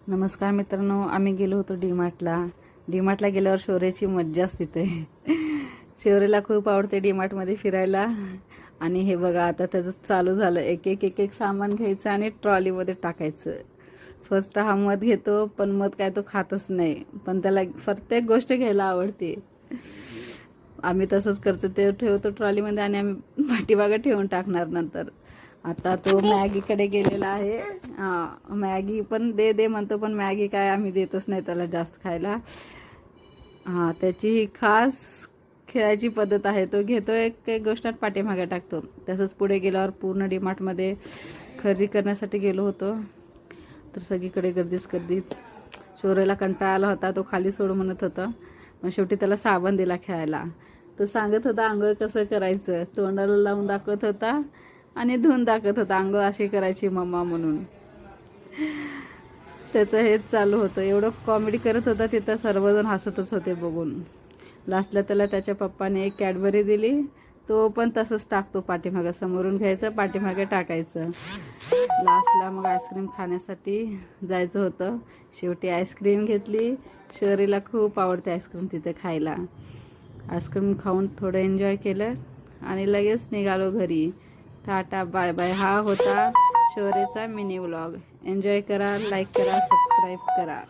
नमस्कार मित्रांनो, आम्ही गेलो होतो डीमार्टला गेल्यावर शौर्याची मज्जाच तिथे. शौर्याला खूप आवडते डीमार्टमध्ये फिरायला. आणि हे बघा आता त्याचं चालू झालं, एक एक सामान घ्यायचं आणि ट्रॉलीमध्ये टाकायचं. फर्स्ट हा मध घेतो, पण मध काय तो खातच नाही, पण त्याला प्रत्येक गोष्ट घ्यायला आवडते. आम्ही तसंच करतो, ते ठेवतो ट्रॉलीमध्ये आणि आम्ही पाठीमागे ठेवून टाकणार नंतर. आता तो मॅगीकडे गेलेला आहे. मॅगी पण दे म्हणतो, पण मॅगी काय आम्ही देतच नाही त्याला जास्त खायला. त्याची खास खेळायची पद्धत आहे. तो घेतो एक गोष्ट पाठीमागे टाकतो. तसंच पुढे गेल्यावर पूर्ण डीमार्टमध्ये खरेदी करण्यासाठी गेलो होतो, तर सगळीकडे गर्दीत शौर्याला कंटाळा आला होता. तो खाली सोड म्हणत होता, पण शेवटी त्याला साबण दिला खेळायला. तो सांगत होता आंघोळ कसं करायचं, तोंडाला लावून दाखवत होता आणि धुवून दाखवत होता, आंघोळ अशी करायची मम्मा म्हणून. त्याचं हेच चालू होतं. एवढं कॉमेडी करत होता तिथं, सर्वजण हसतच होते बघून. लास्टला त्याला त्याच्या पप्पाने एक कॅडबरी दिली. तो पण तसंच टाकतो पाठीमागं, समोरून घ्यायचं पाठीमागे टाकायचं. लास्टला मग आईस्क्रीम खाण्यासाठी जायचं होतं. शेवटी आईस्क्रीम घेतली. शौर्यला खूप आवडते आईस्क्रीम तिथे खायला. आईस्क्रीम खाऊन थोडं एन्जॉय केलं आणि लगेच निघालो घरी. Tata bye bye. हा होता शौर्याचा मिनी व्लॉग. एन्जॉय करा, लाईक करा, सबस्क्राईब करा.